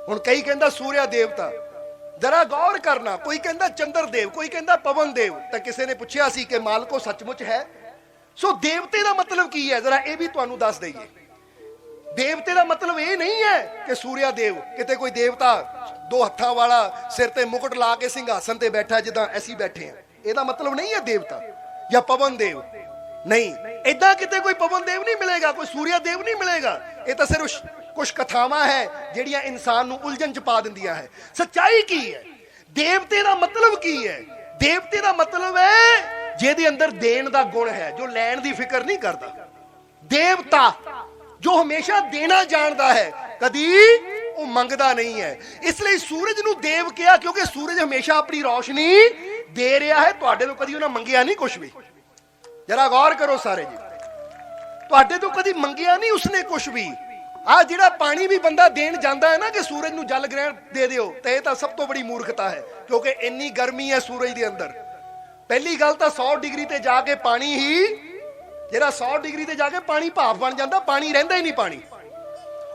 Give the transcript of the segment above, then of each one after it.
हुण कई कहंदा सूर्या देवता, जरा गौर करना, कोई कहंदा चंद्र देव, कोई कहंदा पवन देव। तो किसी ने पूछा सी कि मालको सचमुच है? सो देवते का मतलब की है, जरा ये भी तुहानू दस दईए। देवते का मतलब ये नहीं है कि सूर्या देव किते कोई देवता दो हत्थां वाला सिर ते मुकुट ला के सिंघासन ते बैठा जिदा असीं बैठे हैं, ਇਹਦਾ मतलब नहीं है देवता या पवन देव। नहीं, इदा किते कोई पवन देव नहीं मिलेगा, कोई सूर्या देव नहीं मिलेगा। ये तो सिर्फ कुछ कथावां है जिहड़ियां इंसान नूं उलझन च पा दिंदियां है। सच्चाई की है? देवते का मतलब की है? देवते का मतलब है जिहदे अंदर देण दा गुण है, जो लैण दी फिक्र नहीं करता। देवता जो हमेशा देना जानता है, कदी वो मंगदा नहीं है। इसलिए सूरज नूं देव कहा क्योंकि सूरज हमेशा अपनी रोशनी दे रहा है। तुहाडे तो कदी उन्हें मंगिया नहीं कुछ भी। जरा गौर करो सारे जी, तुहाडे तो कदी मंगिया नहीं उसने कुछ भी। आ जिहड़ा पानी भी बंदा देन जाता है ना कि सूरज नूं जल ग्रहण दे दिओ, तो यह तो सब तो बड़ी मूर्खता है, क्योंकि इन्नी गर्मी है सूरज के अंदर। पहली गल तो 100 डिग्री ते जाके पानी ही, जिहड़ा 100 डिग्री ते जाके पानी भाप बन जाता, पानी रहिंदा ही नहीं पानी।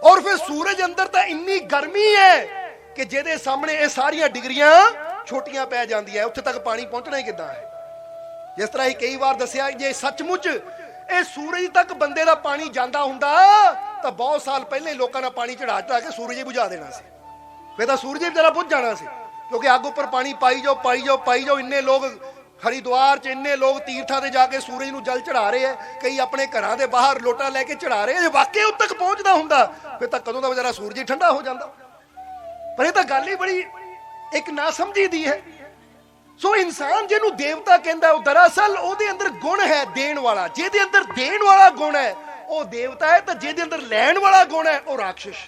और फिर सूरज अंदर तो इन्नी गर्मी है कि जिहदे सामने ये सारियां डिग्रियां छोटियां पै जांदियां, उत्थे तक पानी पहुंचना ही किदां है। जिस तरह ही कई बार दसिया, जे सचमुच ये सूरज तक बंदे का पानी जाता हुंदा तो बहुत साल पहले लोगों ने पानी चढ़ा चढ़ा के सूरज ही बुझा देना सी, फिर तो सूरज ही बेचारा बुझ जाना सी। क्योंकि अग उपर पानी पाई जाओ पाई जाओ पाई जाओ। इन्ने लोग हरिद्वार च, इन्ने लोग तीर्थां ते जाके सूरज नूं जल चढ़ा रहे हैं, कई अपने घरां दे बाहर लोटा लैके चढ़ा रहे हैं। जे वाकई उद तक पहुंचदा हुंदा फिर तो कदों दा बेचारा सूरज ही ठंडा हो जाता। पर यह तो गल ही बड़ी एक ना समझी दी है। सो इंसान जिन्हों देवता कहता है, दरअसल ਉਹਦੇ अंदर गुण है देण वाला। ਜਿਹਦੇ अंदर देण वाला गुण है वो देवता है, तो ਜਿਹਦੇ अंदर लैण वाला गुण है वो राक्षस।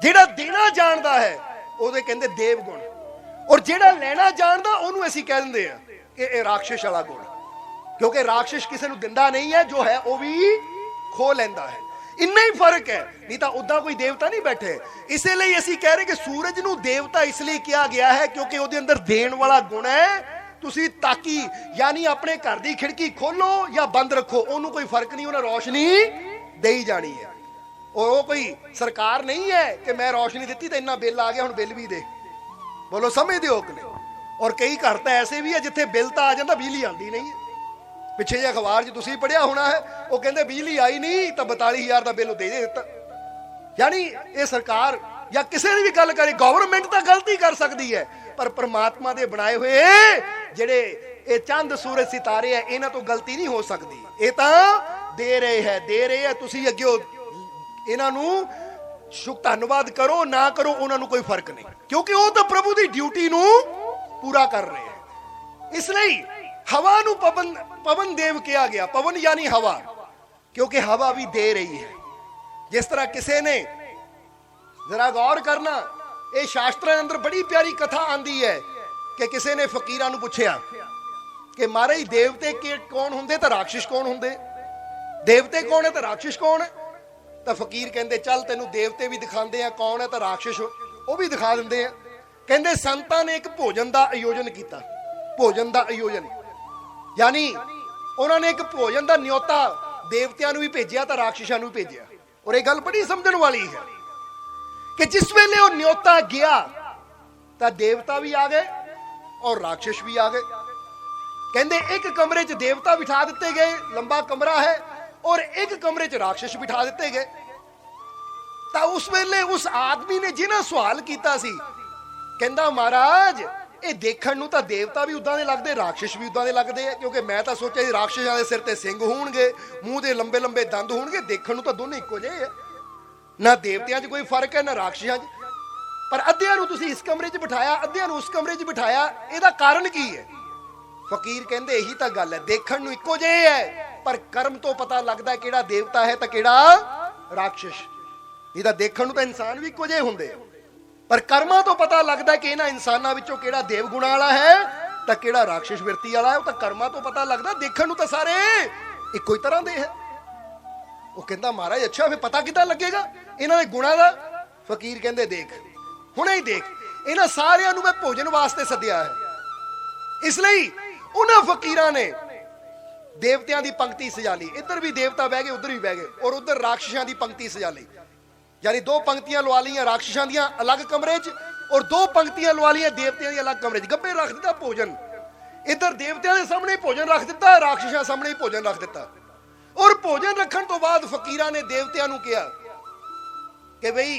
ਜਿਹੜਾ देना जानता है ਉਹਦੇ ਕਹਿੰਦੇ देव गुण, और ਜਿਹੜਾ ਲੈਣਾ जानता ਉਹਨੂੰ ਅਸੀਂ ਕਹਿ ਦਿੰਦੇ ਆ ਕਿ ਇਹ राक्षस वाला गुण। क्योंकि राक्षस किसी ਨੂੰ ਦਿੰਦਾ नहीं है, जो है वो भी खो ਲੈਂਦਾ है। इन्ना ही फर्क है, नहीं तो उदा कोई देवता नहीं बैठे। इसलिए असी कह रहे कि सूरज नूं देवता इसलिए किया गया है क्योंकि उसके अंदर देण वाला गुण है। तुसी ताकी यानी अपने घर की खिड़की खोलो या बंद रखो, उन्होंने कोई फर्क नहीं, उन्हें रोशनी दे ही जानी है। और वो कोई सरकार नहीं है कि मैं रोशनी दी तो इन्ना बिल आ गया हुण बिल भी दे। बोलो समझ दो कि नहीं? और कई घर तो ऐसे भी है जिथे बिल तो आ जाता बिजली आती नहीं है। पिछे जे अखबार च तुसीं पढ़िया होना है, वो कहते बिजली आई नहीं तो 42,000 का बिल दे दिता। यानी ये सरकार या किसी ने भी गल करे, गवर्नमेंट तो गलती कर सकती है, पर परमात्मा के बनाए हुए जेडे ये चंद सूरज सितारे है, इन्हां तो गलती नहीं हो सकती। ये तो दे रहे हैं। तुसीं अग्गेओं इन्हां नूं धन्नवाद करो ना करो, उन्हां नूं कोई फर्क नहीं, क्योंकि वो तो प्रभु की ड्यूटी नूं पूरा कर रहे हैं। इसलिए हवा नूं पवन देव किया गया। पवन यानी हवा, क्योंकि हवा भी दे रही है। जिस तरह किसी ने, जरा गौर करना, ये शास्त्रों के अंदर बड़ी प्यारी कथा आंदी है कि किसी ने फकीरां नूं पुछया कि महाराज देवते के कौन होंदे ते राक्षस कौन होंदे? देवते कौन है ते राक्षस कौन है? तो फकीर कहंदे चल तेनू देवते भी दिखांदे आ कौन है ते राक्षस वो भी दिखा दिंदे आ। कहंदे संतां ने एक भोजन का आयोजन किया। भोजन का आयोजन यानी उन्होंने एक भोजन का न्योता देवतियां नूं भी भेजिया तो राक्षसां नूं भी भेजिया। और यह गल बड़ी समझण वाली है कि जिस वेले वो न्योता गया तो देवता भी आ गए और राक्षस भी आ गए। कहंदे एक कमरे च देवता बिठा दिते गए, लंबा कमरा है, और एक कमरे च राक्षस बिठा दिते गए। तो उस वेले उस आदमी ने जिन्हां सवाल किया सी, कहंदा महाराज ये देखण नूं तां देवता भी उदां दे लगदे, राक्षस भी उदां दे लगदे है, क्योंकि मैं तां सोचिया सी राक्षसां दे सिर ते सिंग होणगे, मूंह दे लंबे लंबे दंद होणगे, देखण नूं तां दोनों इक्को जिहे है, ना देवतियां 'च कोई फर्क है ना राक्षसां 'च। पर अद्धियां नूं तुसीं इस कमरे 'च बिठाया, अद्धियां नूं उस कमरे 'च बिठाया, इहदा कारण की है? फकीर कहंदे यही तां गल है, देखण नूं इक्को जिहे है, पर कर्म तो पता लगदा किहड़ा देवता है तां किहड़ा राक्षस। नहीं तां देखण नूं तां इंसान भी इक्को जिहे हुंदे, पर कर्मां तो पता लगता कि इन्हां इंसानां विचों किहड़ा देव गुणां वाला है तां किहड़ा राक्षस वृत्ति वाला है। वो तां कर्मां तो पता लगता, देखण नूं तां सारे इक्को ही तरह दे है। वो कहंदा महाराज अच्छा फिर पता किदां लगेगा इन्हां दे गुणां दा? फकीर कहंदे देख हुणे ही देख, इन्हां सारियां नूं मैं भोजन वास्ते सद्दिया है। इसलिए उन्हां फकीरां ने देवतियां दी पंक्ति सजा ली, इधर भी देवता बह गए उधर भी बह गए, और उधर राक्षसां दी पंक्ति सजा ली। यानी 2 पंक्तियां लवा लिया राक्षसां दियां अलग कमरे च और 2 पंक्तियां लवा लिया देवतियां दी अलग कमरे च। गब्बे रख दिता भोजन, इधर देवतियां दे सामने भोजन रख दिता, राक्षसां सामने भोजन रख दिता। और भोजन रखण तो बाद फकीरां ने देवतियां नूं कहा कि बई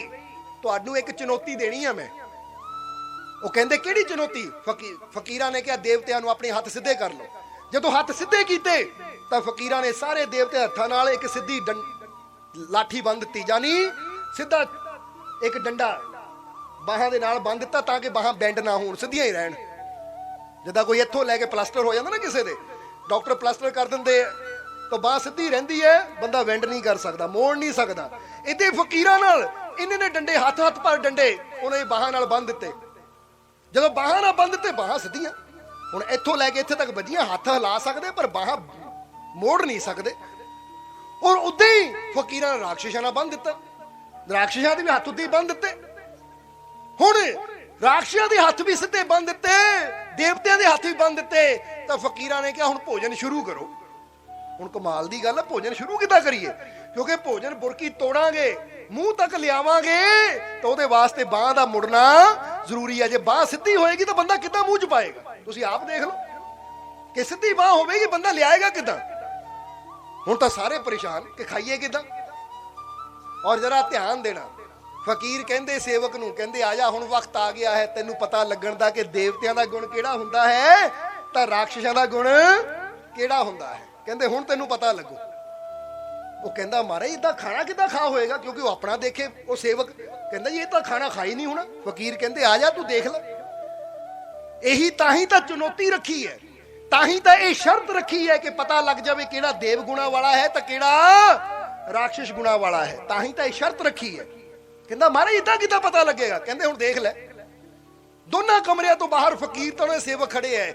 तुहानूं एक चुनौती देनी है मैं। वो कहंदे किहड़ी चुनौती? फकीरां ने कहा देवतियां नूं अपने हाथ सीधे कर लो। जदों हाथ सीधे कीते तां फकीरां ने सारे देवते हत्थां नाल एक सीधी लाठी बन दित्ती, यानी सीधा एक डंडा बाहां दे नाल बन दित्ता ताकि बाहां बैंड ना होण, सीधियां ही रहण। जिद्दां कोई इत्थों लैके प्लास्टर हो जांदा ना किसे दे, डॉक्टर प्लास्टर कर दिंदे तो बाह सीधी रहिंदी है, बंदा वेंड नहीं कर सकदा, मोड़ नहीं सकदा। इहदे फकीरां नाल इन्हां ने डंडे हाथ हाथ पर डंडे उन्हें बाहां नाल बन दित्ते। जदों बाहां नाल बन दित्ते बाहां सीधियां, हुण इत्थों लैके इत्थे तक वधियां, हाथ हिला सकदे पर बाहां मोड़ नहीं सकदे। और उद्दां ही फकीरां ने राक्षसां नाल बन दित्ता, राक्षसां दे भी हत्थ उद्दां ही बन दित्ते। हुण राक्षसां दे हत्थ भी सीधे बन दित्ते, देवतियां दे हत्थ भी बन दित्ते। तां फकीरां ने कहा हुण भोजन शुरू करो। हुण कमाल दी गल है, भोजन शुरू किद्दां करिए? क्योंकि भोजन बुरकी तोड़ांगे मूंह तक लियावांगे तो उहदे वास्ते बांह दा मुड़ना जरूरी है। जे बांह सीधी होएगी तो बंदा किद्दां मूंह च पाएगा? तुसीं आप देख लो कि सीधी बांह होवेगी बंदा लियाएगा किद्दां? हुण तां सारे परेशान कि खाइए किद्दां। और जरा ध्यान देना, फकीर कहंदे सेवक नूं, कहंदे आ जा हुण वक्त आ गया है तैनूं पता लगण दा कि देवतियां दा गुण किहड़ा हुंदा है तां राक्षसां दा गुण किहड़ा हुंदा है। कहंदे हुण तैनूं पता लगू। वो कहंदा महाराज इदां खाना किदां खा होएगा? क्योंकि वो अपना देखे, वो सेवक कहंदा जी ये तां खाना खा ही नहीं होना। फकीर कहंदे आ जा तू देख ले। यही ताही तां चुनौती रखी है, ताही तां ये शर्त रखी है कि पता लग जाए किहड़ा देव गुणा वाला है तां किहड़ा राक्षस गुणा वाला है। ताही तां ये शर्त रखी है। कहंदा महाराज इदां किदां पता लगेगा? कहंदे हुण देख ले। दोनों कमरिਆਂ ਤੋਂ बाहर फकीर तो उन्हें सेवक खड़े है,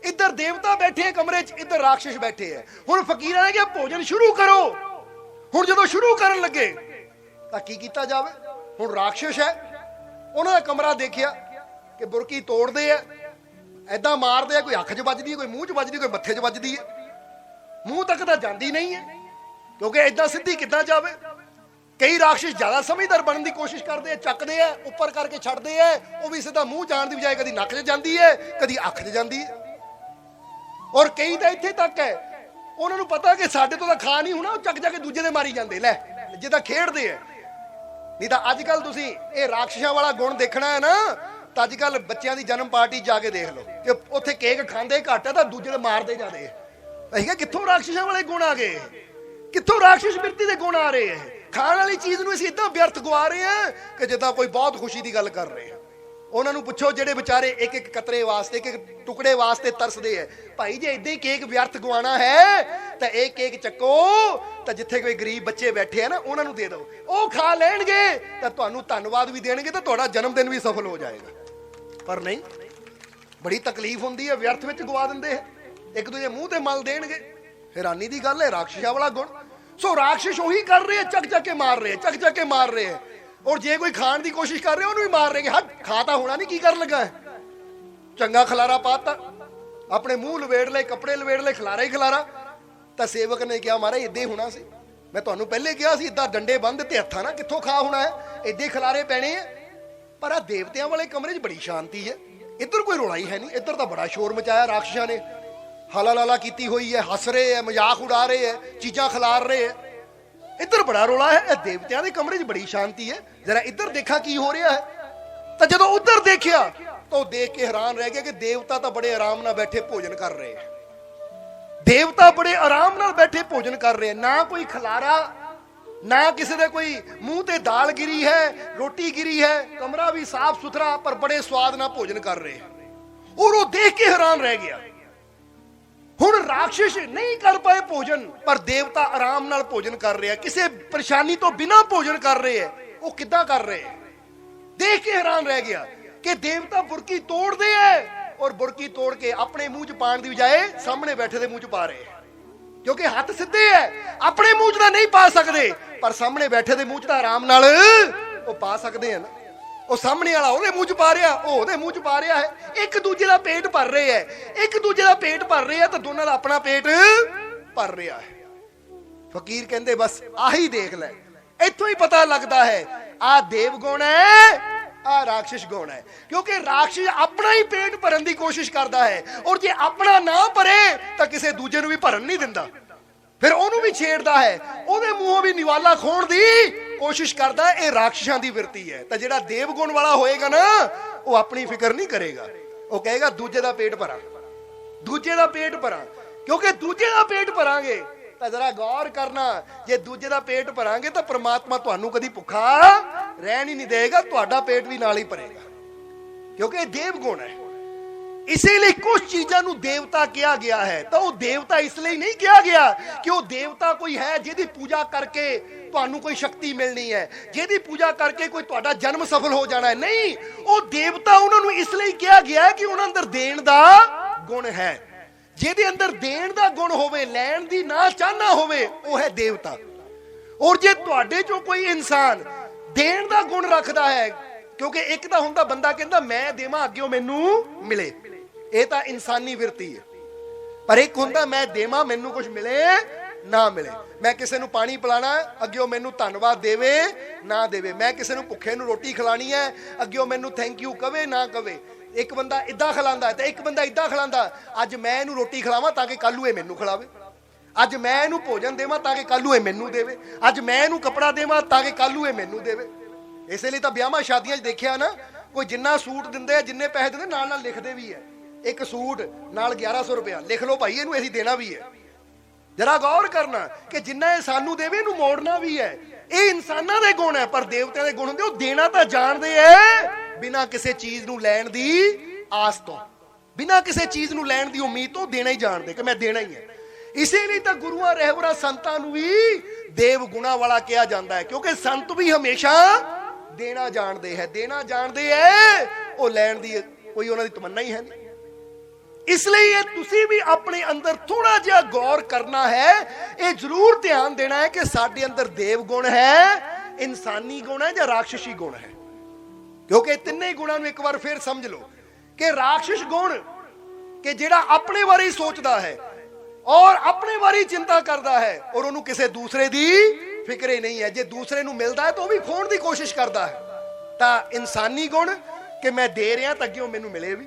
इधर देवता बैठे हैं कमरे च, इधर राक्षस बैठे हैं। हुण फकीरां ने कहा भोजन शुरू करो। हुण जदों शुरू करन लगे तां की कीता जावे? हुण राक्षस है, उन्हां दा कमरा देखिया कि बुरकी तोड़दे आ, ऐदां मारदे आ, कोई अख च वजदी है, कोई मूंह च वजदी, कोई मत्थे च वजदी है, मूंह तक तां जांदी नहीं है क्योंकि ऐदां सीधी किद्दां जावे। कई राक्षस ज्यादा समझदार बनने की कोशिश करते हैं, चकते हैं उपर करके छड़ते हैं, वो भी सीधा मूंह जाने की बजाय कभी नक च जाती है, कभी अख च जाती है। और कई तो इत्थे तक है उन्होंने पता कि साडे तो खा नहीं होना, चक जाके दूजे दे मारी जाते लै जिदा खेडते हैं। नहीं तो अजकल तुसीं ये राक्षसां वाला गुण देखना है ना तो अजकल बच्चों की जन्म पार्टी जाके देख लो कि उत्थे केक खांदे घट है तो दूजे दे मारते जाते हैं। असीं कहा कित्थों राक्षसां वाले गुण आ गए, कित्थों राक्षस बिरती दे गुण आ रहे हैं? खाण वाली चीज़ नूं असीं इदां व्यर्थ गवा रहे हैं कि जिद्दां कोई बहुत खुशी की गल कर रहे हैं। उन्होंने पुछो जेडे बेचारे एक एक कतरे वास्ते, एक एक टुकड़े वास्ते तरसदे है, भाई जे इदां ही केक व्यर्थ गवाना है तो एक केक चक्को तो जिथे कोई गरीब बच्चे बैठे हैं ना उन्होंने दे दो, वो खा लैणगे तो तुहानूं धन्नवाद भी देणगे तो तुहाडा जन्मदिन भी सफल हो जाएगा। पर नहीं, बड़ी तकलीफ हुंदी है, व्यर्थ विच गवा दिंदे है, एक दूजे मूँह ते मल देणगे। हैरानी की गल है, राक्षसां वाला गुण। सो राक्षस वही कर रहे हैं, चक चक के मार रहे हैं, चक चक के मार रहे हैं। और जे कोई खाण की कोशिश कर रहे हैं उन्होंने भी मार रहे हैं। हट खाता होना नहीं, की कर लगा है? चंगा खलारा पाता, अपने मुंह लवेड़ ले, कपड़े लवेड़ ले, खलारा ही खलारा। तो सेवक ने कहा महाराज इदां ही होना सी, मैं तुहानूं पहले कहा सी इदां डंडे बंद दित्ते हत्थां नाल कित्थों खा होना है, इदां ही खलारे पैने हैं। पर आ देवतियां वाले कमरे च बड़ी शांति है, इधर कोई रौला ही है नहीं। इधर तो बड़ा शोर मचाया राक्षसां ने, हाला लाला की हुई है, हस रहे हैं, मजाक उड़ा रहे हैं, चीज़ां खिलार रहे हैं। इधर बड़ा रौला है, देवतियां दे कमरे च बड़ी शांति है। जरा इधर देखा की हो रहा है। तो जदों उधर देखिया तो देख के हैरान रह गया कि देवता तो बड़े आराम नाल बैठे भोजन कर रहे हैं। देवता बड़े आराम नाल बैठे भोजन कर रहे हैं, ना कोई खलारा, ना किसी दे कोई मुंह ते दाल गिरी है, रोटी गिरी है, कमरा भी साफ सुथरा, पर बड़े स्वाद नाल भोजन कर रहे हैं। और वो देख के हैरान रह गया। हुण राक्षस नहीं कर पाए भोजन, पर देवता आराम नाल भोजन कर रहे हैं, किसी परेशानी तो बिना भोजन कर रहे हैं। वो किद्दां कर रहे हैं? देख के हैरान रह गया कि देवता बुरकी तोड़ दे है और बुरकी तोड़ के अपने मुंह च पाने की बजाय सामने बैठे दे मुंह च पा रहे हैं। क्योंकि हाथ सीधे है, अपने मुंह च नहीं पा सकते, पर सामने बैठे दे मुंह च आराम नाल वो पा सकते हैं ना। ਉਹ ਸਾਹਮਣੇ ਵਾਲਾ ਉਹਦੇ ਮੂੰਹ 'ਚ ਪਾ ਰਿਹਾ, ਉਹ ਉਹਦੇ ਮੂੰਹ 'ਚ ਪਾ ਰਿਹਾ ਹੈ, ਇੱਕ ਦੂਜੇ ਦਾ ਪੇਟ ਭਰ ਰਹੇ ਹੈ, ਇੱਕ ਦੂਜੇ ਦਾ ਪੇਟ ਭਰ ਰਹੇ ਆ ਤਾਂ ਦੋਨਾਂ ਦਾ ਆਪਣਾ ਪੇਟ ਭਰ ਰਿਹਾ ਹੈ। ਫਕੀਰ ਕਹਿੰਦੇ ਬਸ ਆਹੀ ਦੇਖ ਲੈ, ਇੱਥੋਂ ਹੀ ਪਤਾ ਲੱਗਦਾ ਹੈ आ देव गुण है, आ राक्षस गुण है। क्योंकि राक्षस अपना ही पेट भरन की कोशिश करता है, और जे अपना ना भरे तो किसी दूजे भी भरन नहीं दिंदा, फिर ओनू भी छेड़ता है, ओदे मूहों भी निवाला खोण की कोशिश करता है। ये राक्षसां दी विरती है। तो जिहड़ा देव गुण वाला होएगा ना, वो अपनी फिक्र नहीं करेगा, वो कहेगा दूजे दा पेट भरा, दूजे दा पेट भरा। क्योंकि दूजे दा पेट भरांगे तो जरा गौर करना, जे दूजे दा पेट भरांगे तो परमात्मा तुहानू कदी भुखा रहन ही नहीं देगा, तुहाडा पेट भी नाल ही भरेगा, क्योंकि देव गुण है। इसीलिए कुछ चीजों को देवता किया गया है। तो वो देवता इसलिए नहीं किया गया कि वो देवता कोई है जिहदी पूजा करके तुहानू कोई शक्ति मिलनी है, जिहदी पूजा करके कोई तुहाडा जन्म सफल हो जाना है। नहीं, वो देवता उन्होंने इसलिए किया गया कि उन्होंने अंदर देण दा गुण है। जिहदे अंदर देण दा गुण होवे, लैण दी ना चाहना होवे, वो है देवता। और जे तुहाडे चों कोई इंसान देण दा गुण रखदा है, क्योंकि एक तां हुंदा बंदा कहंदा मैं देवां अग्गेओं मैनू मिले, ये तो इंसानी विरती है। पर एक हुंदा मैं देवां मैनू कुछ मिले ना मिले। मैं किसी नू पानी पिलाना, अग्गेओं मैनू धन्नवाद देवे ना देवे। मैं किसी नू भुखे नू रोटी खिलानी है, अग्गेओं मैनू थैंक यू कवे ना कवे। एक बंदा इदा खिलांदा है तो एक बंदा इदा खिलांदा, अज मैं इनू रोटी खिलावां ताकि कल नू मैनू खिलावे, अज मैं इनू भोजन देवां ताकि कल नू मैनू देवे, अज मैं इनू कपड़ा देवां ताकि कल नू मैनू देवे। इसलिए तो ब्याहां शादियां देखिया ना, कोई जिन्ना सूट दिंदे, जिन्ने पैसे दिंदे, नाल नाल लिखदे भी है, एक सूट नाल 1100 रुपया, लिख लो भाई इनू असीं देना भी है। जरा गौर करना कि जिन्ना ये सानू देवे इनू मोड़ना भी है। ये इंसानां दे गुण है, पर देवतां दे गुण हुंदे, वो देना तो जानदे है, बिना किसी चीज नू लैण दी आस तो, बिना किसी चीज नू लैण दी उम्मीद तो देना ही जानदे कि मैं देना ही है। इसीलिए तो गुरुआं रहबरां संतां नू भी देव गुणा वाला कहा जाता है, क्योंकि संत भी हमेशा देना जानते हैं, देना जानते हैं, वो लैण दी कोई उन्हां दी तमन्ना ही है नहीं। इसलिए तुसी भी अपने अंदर थोड़ा जिहा गौर करना है, ये जरूर ध्यान देना है कि साडे अंदर देव गुण है, इंसानी गुण है या राक्षसी गुण है। क्योंकि तिन्ने गुणों को एक बार फिर समझ लो कि राक्षस गुण कि जिहड़ा अपने बारे ही सोचता है और अपने बारे ही चिंता करता है, और उन्होंने किसी दूसरे दी फिक्र ही नहीं है। जे दूसरे नू मिलता है तो भी खोण की कोशिश करता है। तो इंसानी गुण कि मैं दे रहा तो अग्गेओं मैनू मिले भी,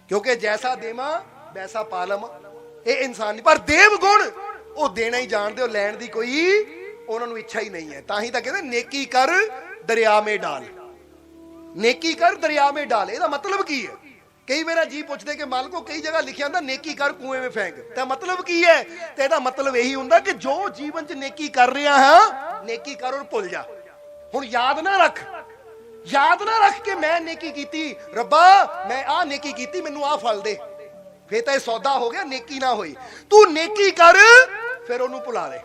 क्योंकि जैसा देवा वैसा पा लवां, ये इंसानी। पर देव गुण वो देना ही जानते हो, लैण दी कोई उन्होंने इच्छा ही नहीं है। ताही तो कहते नेकी कर दरिया में डाल, नेकी कर दरिया में डाल। ਇਹਦਾ मतलब की है? कई मेरा जी पूछते कि मालको कई जगह लिखा होंदा नेकी कर कुएं में फेंक, तो मतलब की है? तो ਇਹਦਾ मतलब यही होंदा कि जो जीवन च नेकी कर रहा है, नेकी कर और भुल जा। हुण याद ना रख, याद ना रख कि मैं नेकी कीती, रब्बा मैं आ नेकी कीती, मैनू आ फल दे, फिर तो सौदा हो गया, नेकी ना होई। तू नेकी कर फिर ओनू भुला दे।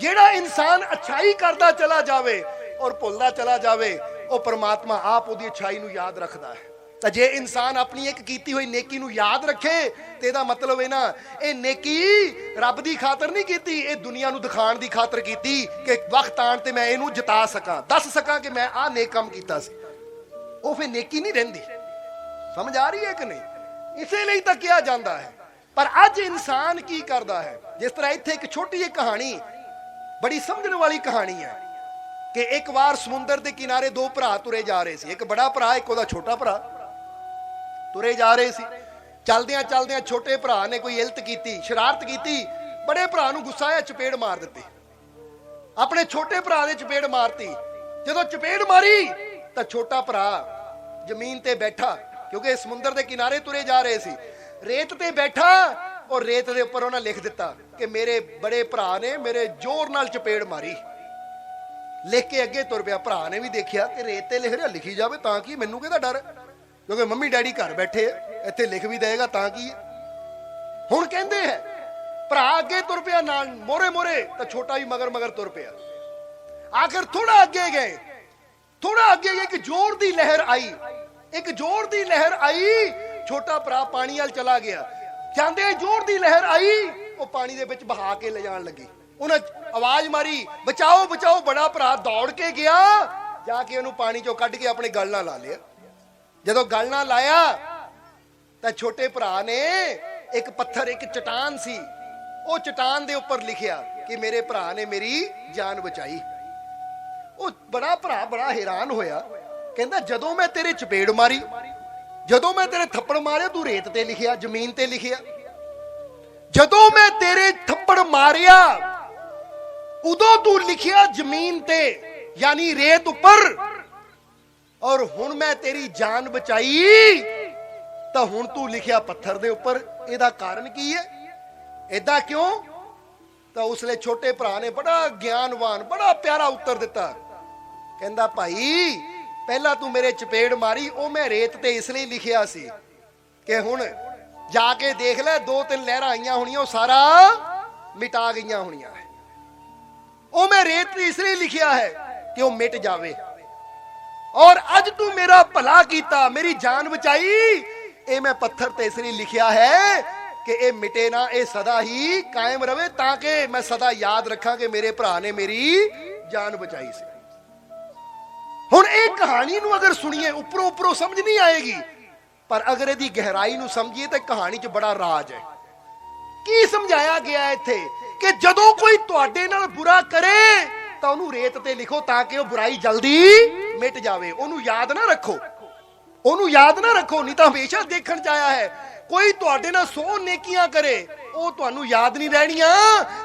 जेड़ा इंसान अच्छाई करता चला जावे और भुलदा चला जावे, वो परमात्मा आप उहदी अच्छाई नू याद रखदा है। तो जे इंसान अपनी एक कीती हुई नेकी नू याद रखे, तो इहदा मतलब है ना, ये नेकी रब दी खातर नहीं कीती, ये दुनिया नू दिखाण दी खातर कीती कि वक्त आण ते मैं इहनू जिता सकां, दस सकां कि मैं आ नेक काम कीता सी। वो फिर नेकी नहीं रहिंदी। समझ आ रही है कि नहीं? इसीलिए तो किया जाता है। पर अज इंसान की करता है, जिस तरह इत्थे एक छोटी जी कहानी, बड़ी समझने वाली कहानी है कि एक बार समुंदर के किनारे दो भरा तुरे जा रहे थे, एक बड़ा भरा एक ओदा छोटा भरा तुरे जा रहे थे। चलदियां चलदियां छोटे भरा ने कोई इल्त की, शरारत की, बड़े भरा नूं गुस्सा आया, चपेड़ मार दी, अपने छोटे भरा ने चपेड़ मारती। जदों चपेड़ मारी तो छोटा भरा जमीन ते बैठा, क्योंकि समुंदर के किनारे तुरे जा रहे थे, रेत ते बैठा, और रेत के उपर उन्हें लिख दिता कि मेरे बड़े भरा ने मेरे जोर नाल चपेड़ मारी। लिख के अगे तुर पिया। भरा ने भी देखिया कि रेत ते लिख रहा, लिखी जाए तां की, मैनू किहदा डर, क्योंकि मम्मी डैडी घर बैठे इत्थे लिख भी देगा तां की। हुण कहंदे है भरा अगे तुर पिया नाल मोरे मोरे, तो छोटा भी मगर मगर तुर पिया। आखिर थोड़ा अगे गए, थोड़ा अगे गए, एक जोर दी लहर आई, एक जोर दी लहर आई, छोटा भरा पानी वाल चला गया। जांदे जोर दी लहर आई, वो पानी दे विच बहा के ले जान लगी। उन्हें आवाज मारी बचाओ बचाओ, बड़ा भरा दौड़ के गया, जाके उन्होंने पानी चो कढ़ के अपने गल नाल ला लिया। जदों गल नाल लाया तो छोटे भरा ने एक पत्थर, एक चट्टान सी, वो चट्टान दे उपर लिखिया कि मेरे भरा ने मेरी जान बचाई। ਉਹ ਬੜਾ ਭਰਾ ਬੜਾ ਹੈਰਾਨ ਹੋਇਆ, ਕਹਿੰਦਾ ਜਦੋਂ ਮੈਂ ਤੇਰੇ ਚਪੇੜ ਮਾਰੀ, ਜਦੋਂ ਮੈਂ ਤੇਰੇ ਥੱਪੜ ਮਾਰਿਆ, ਤੂੰ ਰੇਤ ਤੇ ਲਿਖਿਆ, ਜ਼ਮੀਨ ਤੇ ਲਿਖਿਆ। ਜਦੋਂ ਮੈਂ ਤੇਰੇ ਥੱਪੜ ਮਾਰਿਆ ਉਦੋਂ ਤੂੰ ਲਿਖਿਆ ਜ਼ਮੀਨ ਤੇ, यानी रेत उपर, और हुण मैं तेरी जान बचाई तो हुण तू लिखिया पत्थर दे उपर। इहदा कारण की है, इदा क्यों? तो उसले छोटे भरा ने बड़ा ज्ञानवान बड़ा प्यारा उत्तर दिता, कहंदा भाई पहला तू मेरे चपेड़ मारी, ओ मैं रेत ते इसलिए लिखिया सी कि हुण जाके देख ले, 2-3 लहरां आईयां होणियां, सारा मिटा गईयां होणियां। ओ मैं रेत ते इसलिए लिखिया है कि वो मिट जावे, और अज तू मेरा भला कीता, मेरी जान बचाई, ये मैं पत्थर ते इसलिए लिखिया है कि ये मिटे ना, ये सदा ही कायम रहे, ताकि मैं सदा याद रखा कि मेरे भरा ने मेरी जान बचाई सी। हुण एक कहानी नूं अगर सुनिए उपरों उपरों समझ नहीं आएगी, पर अगर इहदी गहराई नूं समझिए तो कहानी च बड़ा राज है। की समझाया गया इत्थे कि जदों कोई तुहाडे नाल बुरा करे तो उन्होंने रेत ते लिखो, ताकि वो बुराई जल्दी मिट जावे। उन्होंने याद ना रखो, उन्होंने याद ना रखो, नहीं तो हमेशा देखण च आया है कोई तुहाडे नाल 100 नेकियां करे, वो तुहानू याद नहीं रहनियां,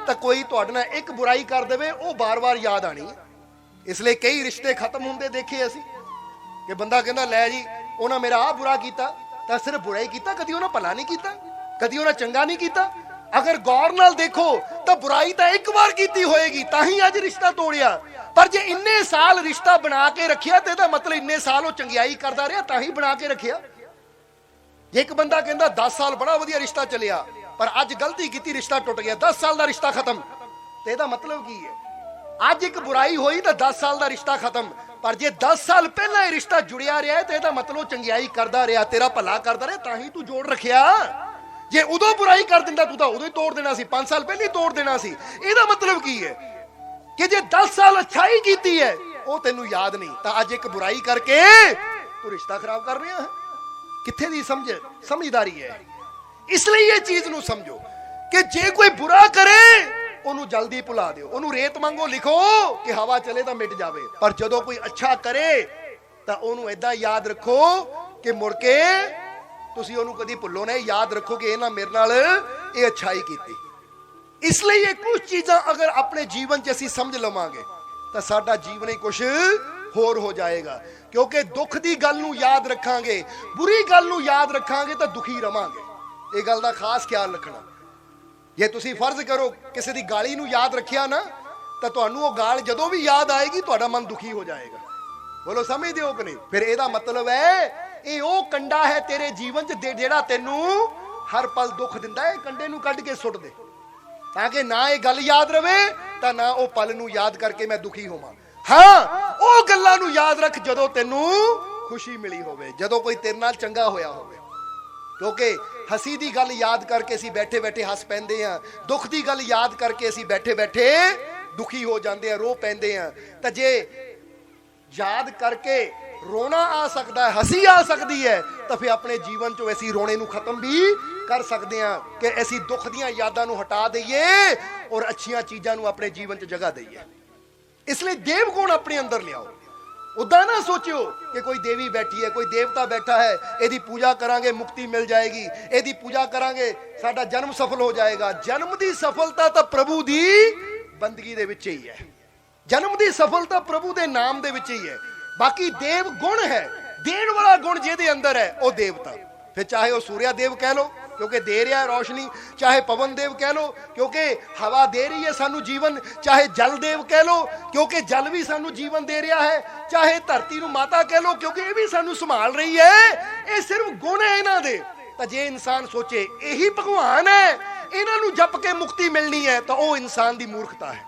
तो कोई तुहाडे नाल एक बुराई कर देवे, वो बार बार याद आनी। इसलिए कई रिश्ते खत्म होंदे देखे असीं कि बंदा कहंदा लै जी उन्हां मेरा आ बुरा कीता, तां सिर्फ बुराई कीता, कदी उन्हां भला नहीं कीता, कदी उन्हां चंगा नहीं कीता। अगर गौर नाल देखो तो बुराई तो एक बार कीती होएगी, ताही अज रिश्ता तोड़िया, पर जे इन्ने साल रिश्ता बना के रखिया तो मतलब इन्ने साल वो चंगियाई करता रहा, ताही बना के रखिया। एक बंदा कहंदा 10 साल बड़ा वधिया रिश्ता चलिया, पर अज गलती की रिश्ता टुट गया, 10 साल का रिश्ता खत्म। तो यदा मतलब की है, अज एक बुराई हुई तो 10 साल का रिश्ता खत्म, पर जे 10 साल पहला ये रिश्ता जुड़िया रहा है तो यदा मतलब चंगियाई करता रहा, तेरा भला करता रहा, ताही तू जोड़ रखिया। जे उदों बुराई कर दिंदा तू तो उदों ही तोड़ देना सी, 5 साल पहले ही तोड़ देना सी। इहदा मतलब की है कि जे 10 साल अच्छाई कीती है वो तेनू याद नहीं, तो अज एक बुराई करके तू रिश्ता खराब कर रहा है। कित्थे दी समझदारी है। इसलिए ये चीज नू समझो कि जे कोई बुरा करे ओनू जल्दी भुला दिओ, ओनू रेत मंगो लिखो कि हवा चले तो मिट जावे, पर जदों कोई अच्छा करे तो ओनू इदां याद रखो कि मुड़ के तुसी ओनू कदी भुल्लो नहीं, याद रखो कि इन्हां मेरे नाल ये अच्छाई कीती। इसलिए कुछ चीज़ां अगर अपने जीवन च असीं समझ लवांगे तो साडा जीवन ही कुछ होर हो जाएगा, क्योंकि दुख की गल नूं याद रखांगे, बुरी गल नूं याद रखांगे तो दुखी रवांगे। ये गल दा खास ख्याल रखना। जे तुसीं फर्ज करो किसी की गाली नूं याद रखिया ना, तो तुहानूं वो गाल जदों भी याद आएगी तुहाडा मन दुखी हो जाएगा। बोलो समझदे हो कि नहीं? फिर इहदा मतलब है ये वो कंडा है तेरे जीवन च जेड़ा तेनू हर पल दुख दिंदा है, कंडे नू कढ के सुट दे, ताकि ना ये गल याद रवे तो ना वो पल नू याद करके मैं दुखी होवां। हाँ वो गल्लां नू याद रख जदों तेनू खुशी मिली होवे, जदों कोई तेरे नाल चंगा होया होवे, क्योंकि हसी दी गल याद करके असीं बैठे बैठे हस पैंदे हां, दुख दी गल याद करके असीं बैठे बैठे दुखी हो जांदे हां, रो पैंदे हां। तां जे याद करके रोना आ सकता है, हसी आ सकती है, तो फिर अपने जीवन चो ऐसी रोने नू खत्म भी कर सकते हैं कि ऐसी दुख दियां यादां नू हटा दईए और अच्छियां चीज़ां नू अपने जीवन च जगह दईए। इसलिए देव गुण अपने अंदर लियाओ। उदा ना सोचो कि कोई देवी बैठी है, कोई देवता बैठा है, यदि पूजा करांगे मुक्ति मिल जाएगी, यदि पूजा करांगे साडा जन्म सफल हो जाएगा। जन्म की सफलता तो प्रभु की बंदगी दे विच ही है, जन्म की सफलता प्रभु के नाम दे विच ही है। बाकी देव गुण है, देण वाला गुण जिहदे अंदर है वो देवता। फिर चाहे वो सूर्या देव कह लो क्योंकि दे रहा है रोशनी, चाहे पवन देव कह लो क्योंकि हवा दे रही है सानू जीवन, चाहे जल देव कह लो क्योंकि जल भी सानू जीवन दे रहा है, चाहे धरती नू माता कह लो क्योंकि ये भी सानू संभाल रही है। ये सिर्फ गुण है इन्हां दे। तो जे इंसान सोचे यही भगवान है, इन्हां नू जप के मुक्ति मिलनी है, तो वो इंसान की मूर्खता है।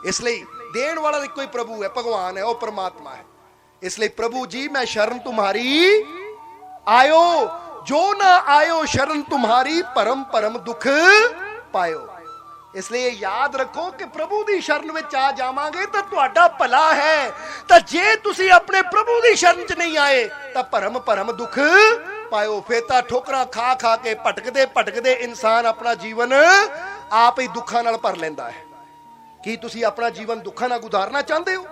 इसलिए देण वाला कोई प्रभु है, भगवान है, वो परमात्मा है। इसलिए प्रभु जी मैं शरण तुम्हारी आयो, जो ना आयो शरण तुम्हारी परम परम दुख पायो। इसलिए याद रखो कि प्रभु की शरण में आ जावांगे तो तुहाडा भला है, तो जे तुसी अपने प्रभु की शरण च नहीं आए तो परम परम दुख पायो। फिर तो ठोकरां खा खा के भटकदे भटकदे इंसान अपना जीवन आप ही दुखां नाल भर लैंदा है। ਕੀ ਤੁਸੀਂ ਆਪਣਾ ਜੀਵਨ ਦੁੱਖਾਂ ਨਾਲ ਗੁਜ਼ਾਰਨਾ ਚਾਹੁੰਦੇ ਹੋ?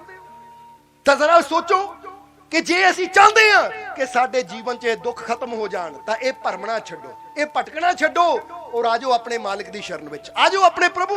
ਤਾਂ ਜ਼ਰਾ ਸੋਚੋ ਕਿ ਜੇ ਅਸੀਂ ਚਾਹੁੰਦੇ ਹਾਂ ਕਿ ਸਾਡੇ ਜੀਵਨ 'ਚ ਇਹ ਦੁੱਖ ਖਤਮ ਹੋ ਜਾਣ ਤਾਂ ਇਹ ਭਰਮਣਾ ਛੱਡੋ, ਇਹ ਭਟਕਣਾ ਛੱਡੋ ਔਰ ਆਜੋ ਆਪਣੇ ਮਾਲਿਕ ਦੀ ਸ਼ਰਨ ਵਿੱਚ, ਆਜੋ ਆਪਣੇ ਪ੍ਰਭੂ